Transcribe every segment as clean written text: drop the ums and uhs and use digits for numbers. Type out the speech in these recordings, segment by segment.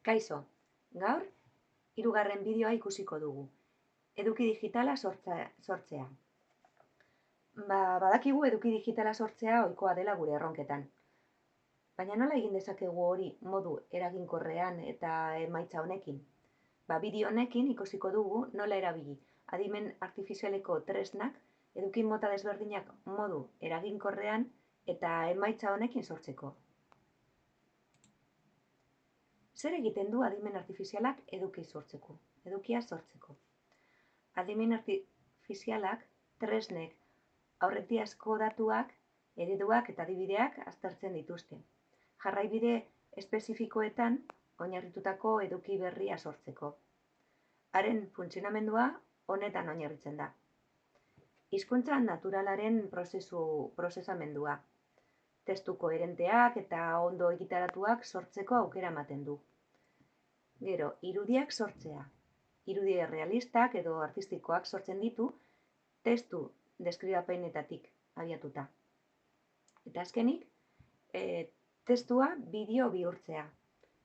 Kaixo, gaur, hirugarren bideoa ikusiko dugu. Eduki digitala sortzea. Badakigu eduki digitala sortzea ohikoa dela gure erronketan. Baina nola egin dezakegu hori modu eraginkorrean eta emaitza honekin? Bideo honekin ikusiko dugu nola erabili adimen artifizialeko tresnak eduki mota desberdinak modu eraginkorrean eta emaitza honekin sortzeko. Zer egiten du adimen artifizialak edukia sortzeko? Adimen artifizialak tresnek aurretiazko datuak, ereduak eta adibideak aztertzen dituzte. Jarraibide espezifikoetan oinarritutako eduki berria sortzeko. Haren funtzionamendua honetan oinarritzen da. Hizkuntza naturalaren prozesamendua. Testu koherenteak eta ondo egitaratuak sortzeko aukera ematen du. Gero, irudiak sortzea. Irudi realistak edo artistikoak sortzen ditu testu deskribapenetatik abiatuta. Eta azkenik, testua bideo bihurtzea.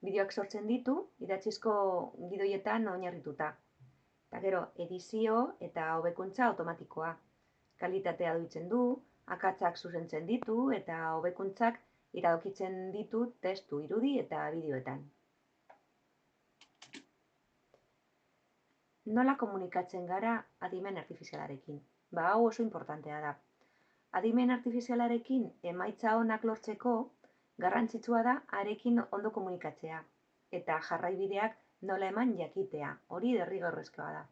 Bideoak sortzen ditu idatzizko gidoietan oinarrituta. Eta gero, edizio eta hobekuntza automatikoa. Kalitatea duitzen du, akatsak zuzentzen ditu eta hobekuntzak iradokitzen ditu testu, irudi eta bideoetan. Nola komunikatzen gara adimen artifizialarekin? Hau oso importantea da. Adimen artifizialarekin emaitza onak lortzeko garrantzitsua da harekin ondo komunikatzea eta jarraibideak nola eman jakitea, hori derrigorrezkoa da.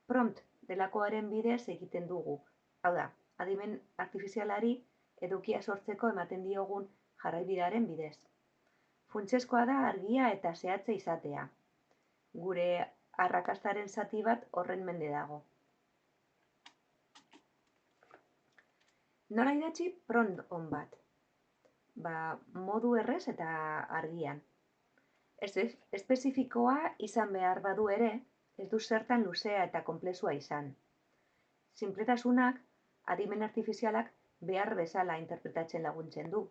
Prompt delakoaren bidez egiten dugu. Hau da, adimen artifizialari edukia sortzeko ematen diogun jarraibidearen bidez. Funtsezkoa da argia eta zehatza izatea. Gure arrakastaren zati bat horren mende dago. Nola idatzi prompt on bat? Modu errez eta argian. Espezifikoa izan behar badu ere, ez du zertan luzea eta konplexua izan. Sinpletasunak adimen artifizialak behar bezala interpretatzen laguntzen du.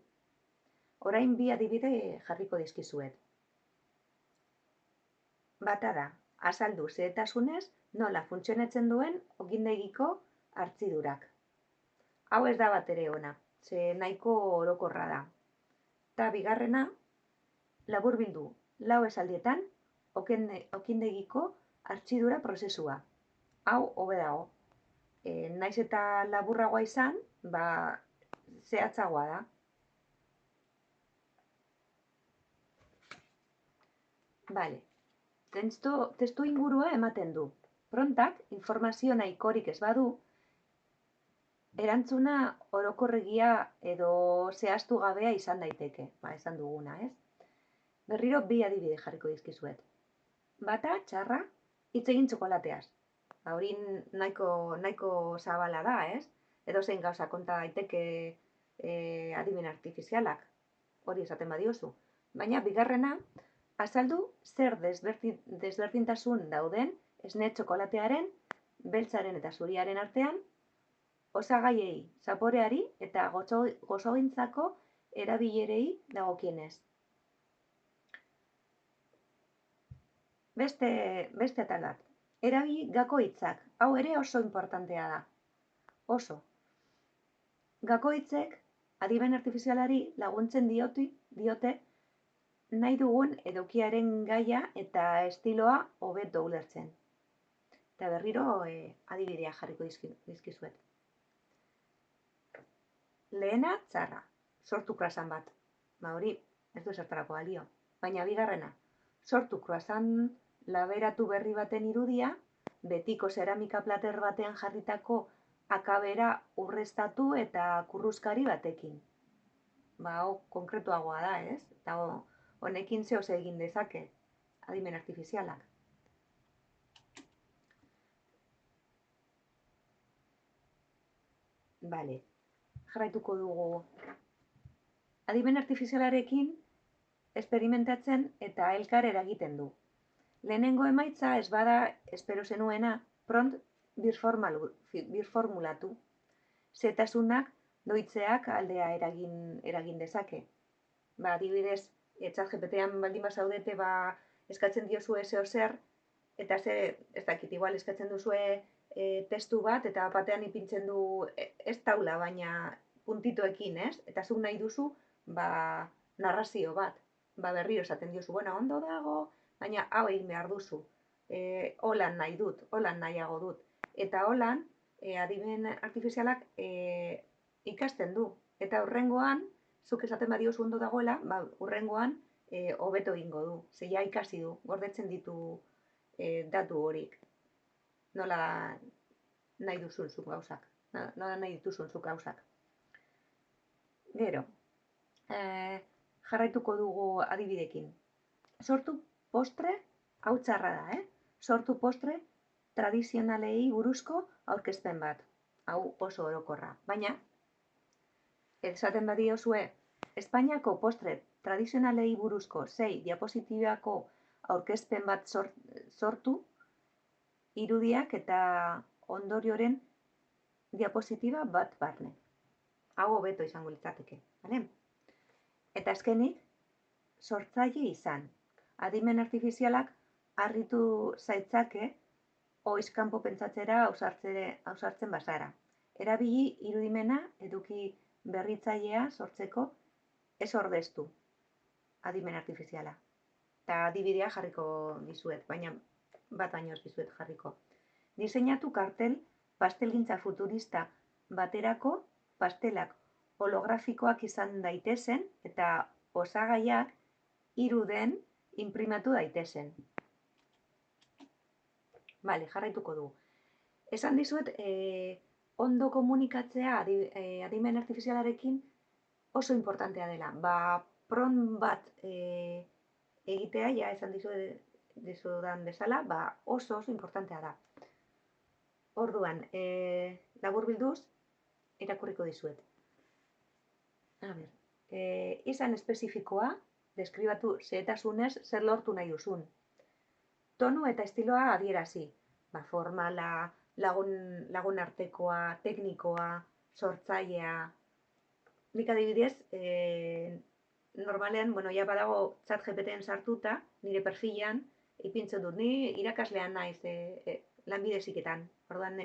Orain bi adibide jarriko dizkizuet. Bata da, azaldu xehetasunez nola funtzionatzen duen okindegiko hartzidurak. Hau ez da batere ona, ze nahiko orokorra da. Ta bigarrena, laburbildu 4 esaldietan okindegiko hartzidura prozesua. Hau hobe dago. Naiz eta laburragoa izan, zehatzagoa da. Bale. Testu ingurua ematen du. Promptak informazio nahikorik ez badu, erantzuna orokorregia edo zehaztu gabea izan daiteke. Esan duguna, ez? Berriro bi adibide jarriko dizkizuet. Bata, txarra, hitz egin txokolateaz. Hori nahiko zabala da, ez? Edozein gauza konta daiteke adimen artifizialak. Hori esaten badiozu. Baina bigarrena, azaldu zer desberdintasun dauden esne txokolatearen, beltzaren eta zuriaren artean, osagaiei, zaporeari eta gozogintzako erabilerei dagokienez. Beste atal bat. Erabili gako hitzak. Hau ere oso importantea da. Oso. Gako hitzek adimen artifizialari laguntzen diote nahi dugun edukiaren gaia eta estiloa hobeto ulertzen. Eta berriro adibidea jarriko dizkizuet. Lehena, txarra. Sortu croissant bat. Hori ez du zertarako balio. Baina bigarrena, sortu croissant laberatu berri baten irudia, betiko zeramika plater batean jarritako akabera urreztatu eta kurruzkari batekin. Hau konkretuagoa da, ez? Eta honekin zehose egin dezake adimen artifizialak. Bale, jarraituko dugu. Adimen artifizialarekin esperimentatzen eta elkar eragiten du. Lehenengo emaitza ez bada espero zenuena prompt birformulatu. Xehetasunak doitzeak aldea eragin dezake. Adibidez, ChatGPT-an baldin bazaudete, eskatzen diozue zeo zer, eta ez dakit, igual eskatzen duzue testu bat, eta batean ipintzen du ez taula, baina puntitoekin, ez? Eta zuk nahi duzu, narrazio bat. Berriro esaten diozu, bueno, ondo dago, baina hau egin behar duzu. Holan nahi dut, holan nahiago dut. Eta holan, adimen artifizialak ikasten du. Eta hurrengoan, zuk esaten badiozu ondo dagoela, hurrengoan hobeto egingo du. Zeia ikasi du, gordetzen ditu datu horik. Nola nahi duzun zuk gauzak. Nola nahi dituzun zuk gauzak. Gero, jarraituko dugu adibidekin. Sortu postre, hau txarra da, Sortu postre tradizionalei buruzko aurkezpen bat. Hau oso orokorra. Baina, esaten badiozue, Espainiako postre tradizionalei buruzko 6 diapositibako aurkezpen bat sortu, irudiak eta ondorioren diapositiba bat barne. Hau hobeto izango litzateke, bale? Eta azkenik, sortzaile izan. Adimen artifizialak harritu zaitzake oiz kanpo pentsatzera ausartzen bazara. Erabili irudimena eduki berritzailea sortzeko ez ordeztu adimen artifiziala. Eta adibidea jarriko dizuet, baina bat baino ez dizuet jarriko. Diseinatu kartel pastelgintza futurista baterako pastelak holografikoak izan daitezen eta osagaiak iruden inprimatu daitezen. Bale, jarraituko du. Esan dizuet, ondo komunikatzea adimen artifizialarekin oso importantea dela. Prompt bat egitea, ja esan dizudan bezala, oso importantea da. Orduan, laburbilduz, irakurriko dizuet. Izan espezifikoa, deskribatu xehetasunez zer lortu nahi duzun. Tonu eta estiloa adierazi. Formala, lagun artekoa, teknikoa, sortzailea. Nik adibidez, normalean, ja badago ChatGPT-en sartuta, nire perfilan, ipintzen dut, ni irakaslean naiz lanbide heziketan. Orduan,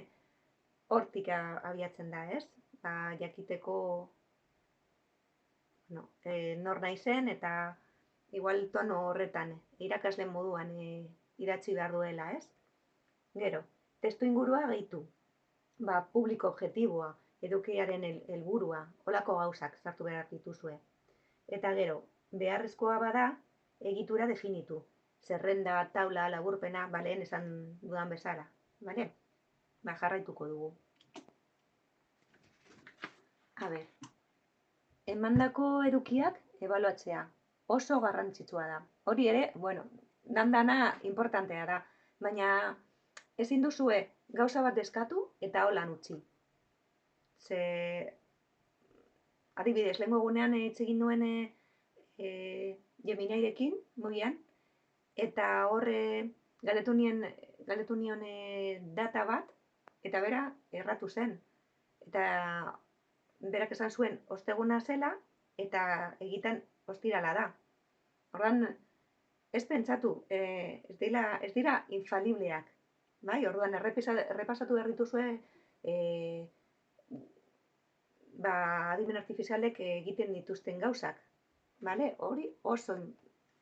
hortik abiatzen da, ez? Jakiteko nor naizen eta igual tono horretan, irakasleen moduan idatzi behar duela, ez? Gero, testu ingurua gehitu. Publiko objektiboa, edukiaren helburua, holako gauzak sartu behar dituzue. Eta gero, beharrezkoa bada, egitura definitu. Zerrenda, taula, laburpena, lehen esan dudan bezala. Bale? Jarraituko dugu. Emandako edukiak ebaluatzea. Oso garrantzitsua da. Hori ere, dana importantea da. Baina ezin duzue gauza bat eskatu eta holan utzi. Adibidez, lehengo egunean hitz egin nuen Geminirekin, mobian, eta horre galdetu nion data bat, eta bera erratu zen. Eta berak esan zuen osteguna zela, eta egiten ostirala da. Orduan, ez pentsatu, ez dira infalibleak. Orduan, errepasatu behar dituzue adimen artifizialek egiten dituzten gauzak. Hori oso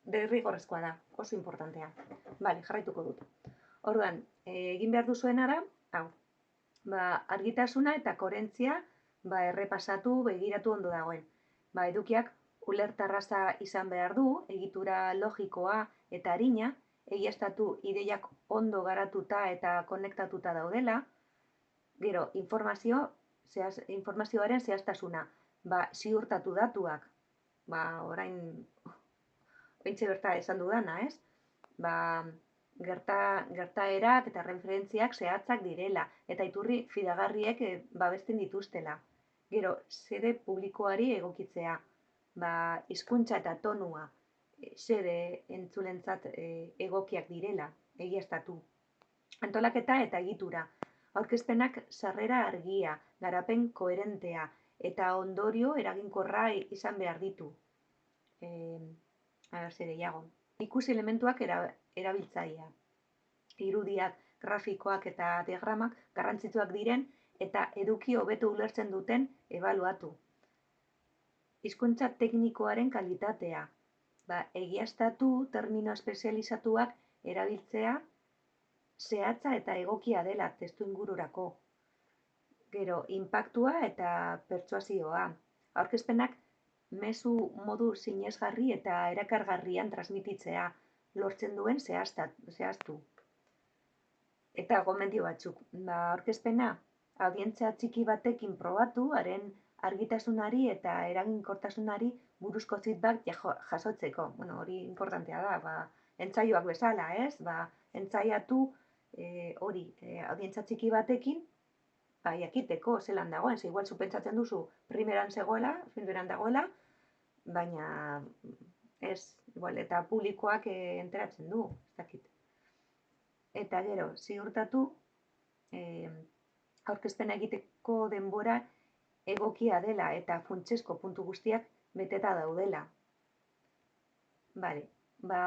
derrigorrezkoa da, oso importantea. Jarraituko dut. Orduan, egin behar duzuena da, hau, argitasuna eta koherentzia errepasatu, begiratu ondo dagoen. Edukiak ulertarraza izan behar du, egitura logikoa eta arina, egiaztatu ideiak ondo garatuta eta konektatuta daudela. Gero, informazioaren zehaztasuna, ziurtatu datuak, orain ointxe berta esan dudana, ez? Gertaerak eta referentziak zehatzak direla, eta iturri fidagarriek babesten dituztela. Gero, xede publikoari egokitzea, hizkuntza eta tonua, xede entzulentzat egokiak direla, egiaztatu. Antolaketa eta egitura, aurkezpenak sarrera argia, garapen koherentea, eta ondorio eraginkorra izan behar ditu. zer gehiago. Ikusi elementuak erabiltzailea. Irudiak, grafikoak eta diagramak garrantzitsuak diren eta eduki hobeto ulertzen duten ebaluatu. Hizkuntza teknikoaren kalitatea. Egiaztatu termino espezializatuak erabiltzea zehatza eta egokia dela testu ingururako. Gero, inpaktua eta pertsuasioa. Aurkezpenak mezu modu sinesgarri eta erakargarrian transmititzea lortzen duen zehaztu. Eta gomendio batzuk. Aurkezpena, audientzia txiki batekin probatu, haren argitasunari eta eraginkortasunari buruzko feedback jasotzeko. Hori importantea da, entsaioak bezala, ez? Entzaiatu hori audientzia txiki batekin, jakiteko zelan dagoen, igual zu pentsatzen duzu primeran dagoela, baina ez, igual, eta publikoak enteratzen du, ez dakit. Eta gero, ziurtatu, aurkezpena egiteko denbora egokia dela eta funtsezko puntu guztiak beteta daudela.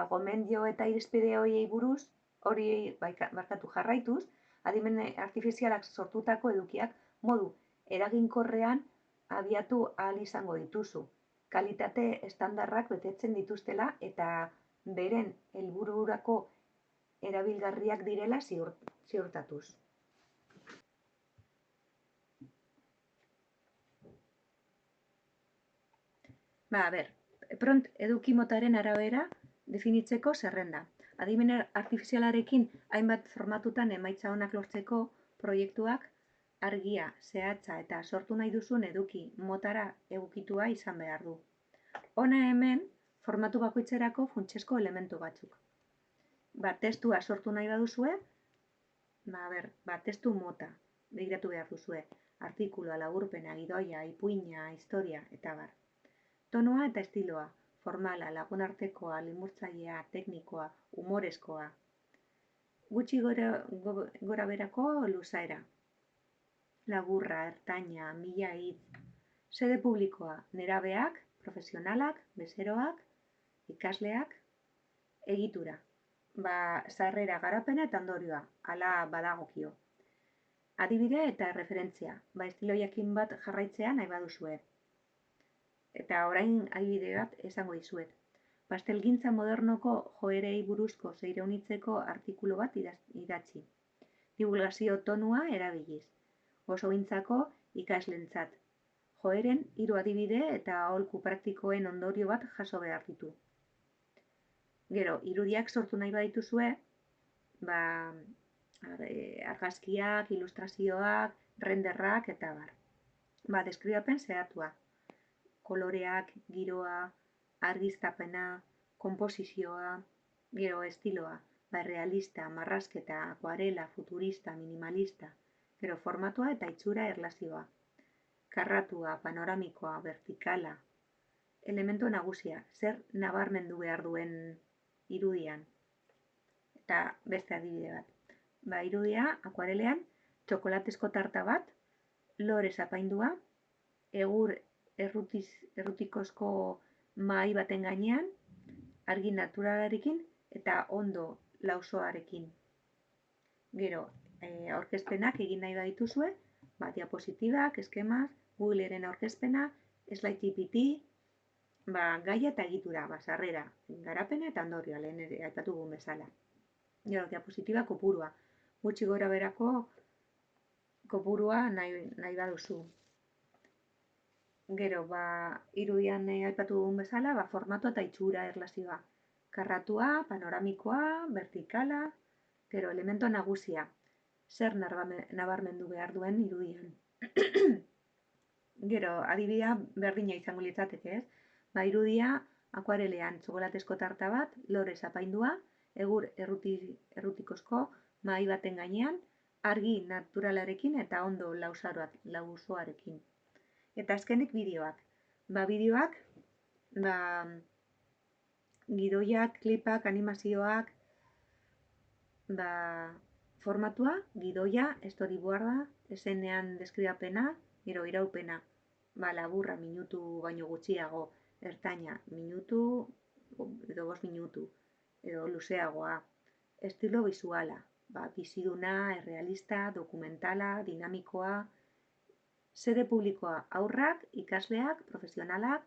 Gomendio eta irizpide horiei buruz, horiei markatu jarraituz, adimen artifizialak sortutako edukiak modu eraginkorrean abiatu ahal izango dituzu. Kalitate estandarrak betetzen dituztela eta beren helbururako erabilgarriak direla ziurtatuz. Prompt eduki motaren arabera definitzeko zerrenda. Adimen artifizialarekin hainbat formatutan emaitza onak lortzeko proiektuak argia, zehatza eta sortu nahi duzun eduki motara egokitua izan behar du. Hona hemen formatu bakoitzerako funtsezko elementu batzuk. Testua sortu nahi baduzue, testu mota begiratu behar duzue. Artikulua, laburpena, gidoia, ipuina, historia eta bar. Tonua eta estiloa, formala, lagunartekoa, limurtzailea, teknikoa, humorezkoa. Gutxi gora berako luzaera. Laburra, ertaina, 1000 hitz. Sede publikoa, nerabeak, profesionalak, bezeroak, ikasleak, egitura. Sarrera, garapena eta ondorioa, hala badagokio. Adibide eta referentzia, estilo jakin bat jarraitzea nahi baduzue. Eta orain adibide bat esango dizuet. Pastelgintza modernoko joerei buruzko seireunitzeko artikulu bat idatzi. Divulgazio tonua erabiliz. Gozogintzako ikaslentzat. Joeren 3 adibide eta aholku praktikoen ondorio bat jaso behar ditu. Gero, irudiak sortu nahi badituzue, argazkiak, ilustrazioak, renderrak eta bar. Deskribapen zehatua. Koloreak, giroa, argiztapena, konposizioa, gero estiloa, realista, marrazketa, akuarela, futurista, minimalista, gero formatua eta itxura erlazioa, karratua, panoramikoa, vertikala, elementu nagusia, zer nabarmendu behar duen irudian, eta beste adibide bat. Irudia, akuarelean, txokolatezko tarta bat, lorez apaindua, egur errutikozko mahai baten gainean, argi naturalarekin eta ondo lausoarekin. Gero, aurkezpenak egin nahi badituzue, diapositibak, eskemak, Googleren aurkezpena, slide GPT, gaia eta egitura, sarrera, garapena eta ondorioa, lehen ere aipatu dugun bezala. Gero, diapositiba kopurua, gutxi gora berako kopurua nahi baduzu. Gero, irudian aipatu dugun bezala, formatu eta itxura erlazioa. Karratua, panoramikoa, vertikala, gero, elemento nagusia. Zer nabarmendu behar duen irudian. Gero, adibidea berdina izango litzateke, ez? Irudia, akuarelean txokolatezko tarta bat, lorez apaindua, egur errutikozko mahai baten gainean, argi naturalarekin eta ondo lausoarekin. Eta azkenik bideoak. Bideoak, gidoiak, klipak, animazioak, formatua, gidoia, storyboarda, esenean deskribapena, gero iraupena, laburra, minutu baino gutxiago, ertaina, minutu, edo 5 minutu, edo luzeagoa. Estilo bizuala, biziduna, errealista, dokumentala, dinamikoa, sede publikoa, haurrak, ikasleak, profesionalak,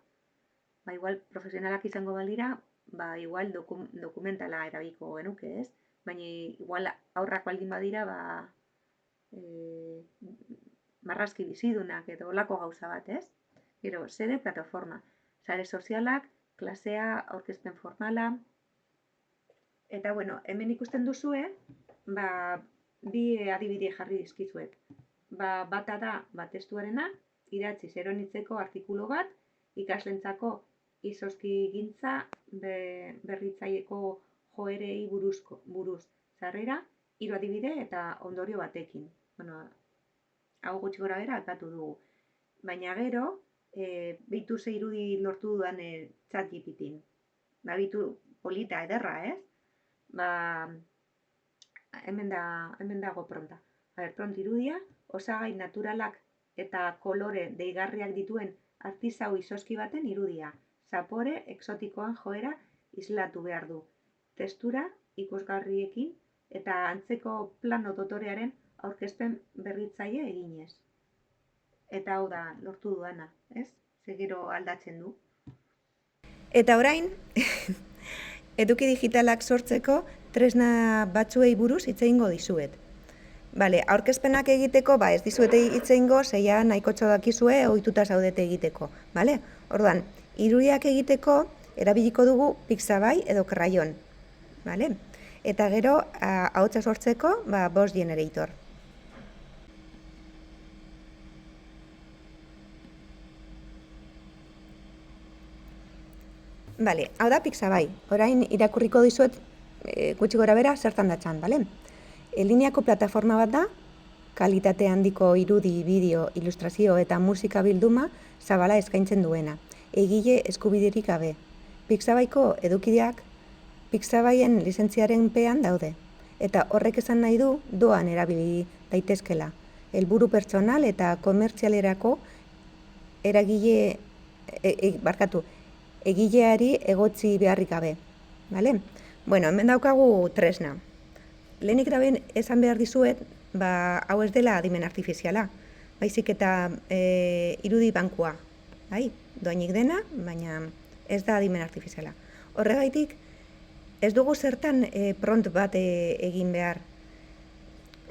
igual profesionalak izango balira, igual dokumentala erabiko genuke, ez? Baina igual haurrak baldin badira, marrazki bizidunak edo olako gauza bat, ez? Gero, sede plataforma, sare sozialak, klasea, aurkezpen formala, eta, bueno, hemen ikusten duzue, bi adibide jarri dizkizuet. Bata da, testuarena, idatziz eronitzeko artikulu bat, ikaslentzako izozki gintza berritzaieko joerei buruz sarrera, 3 adibide eta ondorio batekin. Bueno, hau gutxi gora bera aipatu dugu. Baina gero, bitu ze irudi lortu dudan ChatGPTin. Bitu polita ederra, ez? Hemen dago pronta. Pront irudia, osagai naturalak eta kolore deigarriak dituen artisau izozki baten irudia. Zapore exotikoan joera islatu behar du. Testura ikusgarriekin eta antzeko plano dotorearen aurkezpen berritzaile eginez. Eta hau da lortu duana, ez? Gero aldatzen du. Eta orain, eduki digitalak sortzeko tresna batzuei buruz hitz egingo dizuet. Aurkezpenak egiteko, ez dizuete hitz egingo, zeia nahikotxo dakizue, ohituta zaudete egiteko. Orduan, irudiak egiteko erabiliko dugu Pixabay edo Crayon. Eta gero, ahotsa sortzeko, Boss Generator. Hau da Pixabay. Orain irakurriko dizuet gutxi gora bera zertan datzan, Lineako plataforma bat da, kalitate handiko irudi, bideo, ilustrazio eta musika bilduma zabala eskaintzen duena. Egile eskubiderik gabe. Pixabayko edukideak Pixabayen lizentziaren pean daude. Eta horrek esan nahi du doan erabili daitezkela. Helburu pertsonal eta komertzialerako egileari egotzi beharrik gabe. Hemen daukagu tresna. Lehenik da ben esan behar dizuet, hau ez dela adimen artifiziala. Baizik eta irudi bankua. Doainik dena, baina ez da adimen artifiziala. Horregaitik, ez dugu zertan pront bat egin behar.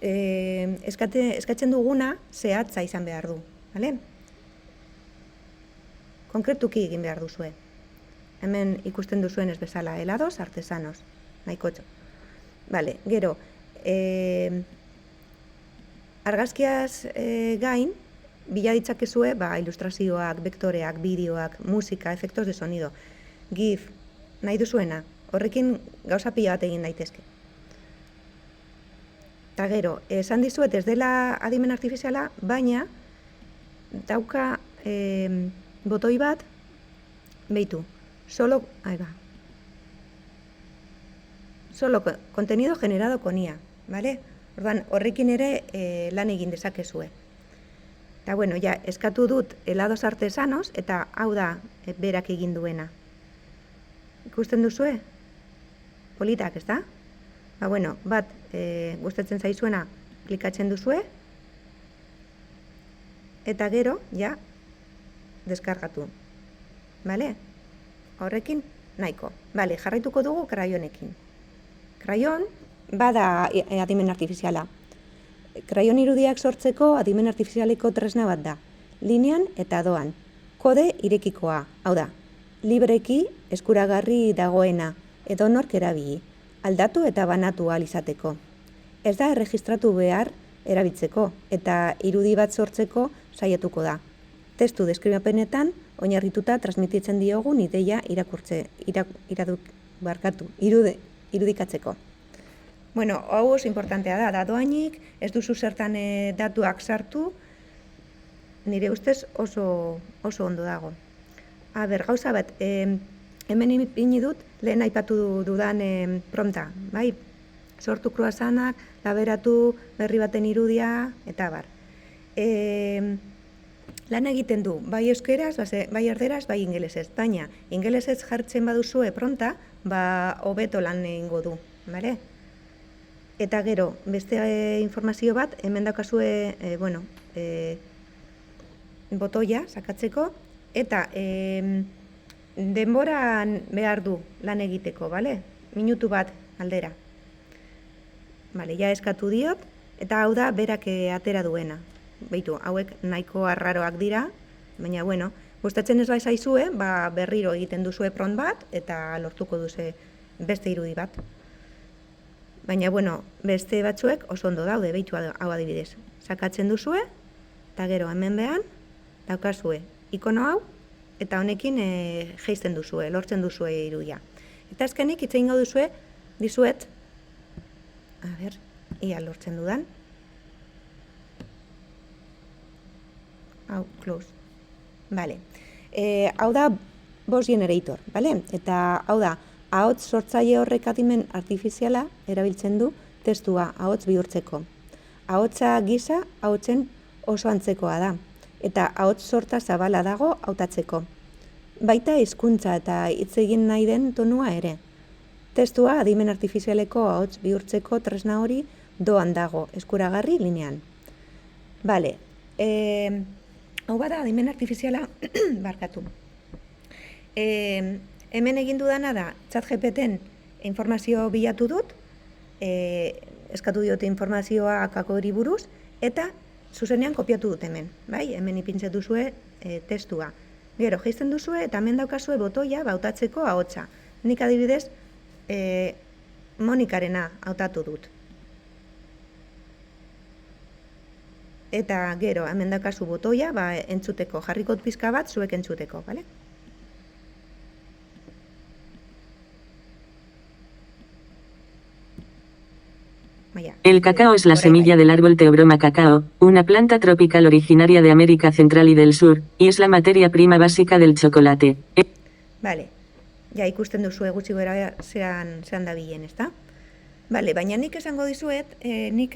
Eskatzen duguna zehatza izan behar du. Konkretuki egin behar duzue. Hemen ikusten duzuen ez bezala, helados artesanos. Nahikotxo. Gero, argazkiaz gain, bila ditzakezue ilustrazioak, vektoreak, bideoak, musika, efektos de sonido, GIF, nahi duzuena, horrekin gauza pila bat egin daitezke. Eta gero, esan dizuet ez dela adimen artifiziala, baina dauka botoi bat, behitu, solo contenido generado con IA, Orduan, horrekin ere lan egin dezakezue. Eta, eskatu dut helados artesanos, eta hau da berak egin duena. Ikusten duzue? Politak, ez da? Bat gustatzen zaizuena klikatzen duzue, eta gero, deskargatu. Horrekin, nahiko. Jarraituko dugu Crayonekin. Crayon bada adimen artifiziala. Crayon irudiak sortzeko adimen artifizialeko tresna bat da. Linean eta doan. Kode irekikoa, hau da. Libreki eskuragarri dagoena, edonork erabili. Aldatu eta banatu ahal izateko. Ez da erregistratu behar erabiltzeko, eta irudi bat sortzeko saiatuko da. Testu deskribapenetan oinarrituta transmititzen diogun ideia irudikatzeko. Hau oso importantea da doainik, ez duzu zertan datuak sartu, nire ustez oso ondo dago. Gauza bat, hemen ipini dut, lehen aipatu dudan prompta, sortu kruasanak, laberatu berri baten irudia, eta bar. lan egiten du, bai euskeraz, bai erderaz, bai ingelesez. Baina, ingelesez jartzen baduzue pronta, hobeto lan egingo du, bale? Eta gero, beste informazio bat, hemen daukazue, botoia sakatzeko, eta denboran behar du lan egiteko, bale? Minutu bat aldera. Bale, ja eskatu diot, eta hau da berak atera duena. Beitu, hauek nahiko arraroak dira, baina, gustatzen ez zaizue, berriro egiten duzue pront bat, eta lortuko duze beste irudi bat. Baina, beste batzuek oso ondo daude, beitu hau adibidez. Sakatzen duzue, eta gero hemen behan, daukazue ikono hau, eta honekin jeisten duzue, lortzen duzue irudia. Eta azkenik hitz egingo duzue, dizuet, ia lortzen dudan. Hau, close. Bale. Hau da voice generator, bale? Eta hau da, ahots sortzaile horrek adimen artifiziala erabiltzen du testua ahots bihurtzeko. Ahotsa gisa ahotsen oso antzekoa da, eta ahots sorta zabala dago hautatzeko. Baita hizkuntza eta hitz egin nahi den tonua ere. Testua adimen artifizialeko ahots bihurtzeko tresna hori doan dago, eskuragarri linean. Bale, hau bada adimen artifiziala barkatu. Hemen egin dudana da, ChatGPTen informazio bilatu dut, eskatu diote informazioa kakori buruz, eta zuzenean kopiatu dut hemen, bai? Hemen ipintzen duzue testua. Gero, jeisten duzue eta hemen daukazue botoia hautatzeko ahotsa. Nik adibidez, Monikarena hautatu dut. Eta gero, hemen daukazu botoia entzuteko, jarrikot pizka bat zuek entzuteko, bale? El cacao es la semilla del árbol Theobroma cacao, una planta tropical originaria de América Central y del Sur, y es la materia prima básica del chocolate. Vale, ja ikusten duzue gutxi gara zean dabilen, ezta? Vale, baina nik esango dizuet, nik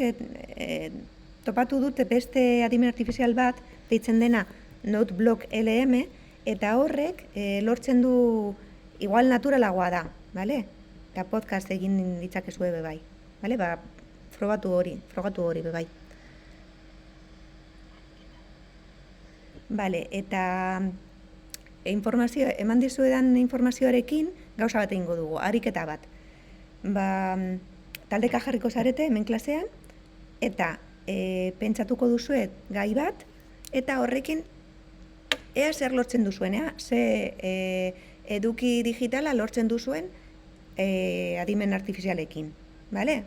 topatu dut beste adimen artifizial bat, deitzen dena Noteblock LM, eta horrek lortzen du igual naturalagoa da, bale? Eta podcast egin ditzakezue bebai, bale? Frogatu hori bebai. Bale, eta eman dizuedan informazioarekin gauza bat egingo dugu, ariketa bat. Taldeka jarriko zarete hemen klasean, eta pentsatuko duzuet gai bat, eta horrekin ea zer lortzen duzuen, ze eduki digitala lortzen duzuen adimen artifizialekin, bale?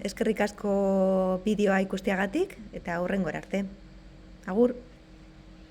Eskerrik asko bideoa ikusteagatik, eta hurrengora arte. Agur!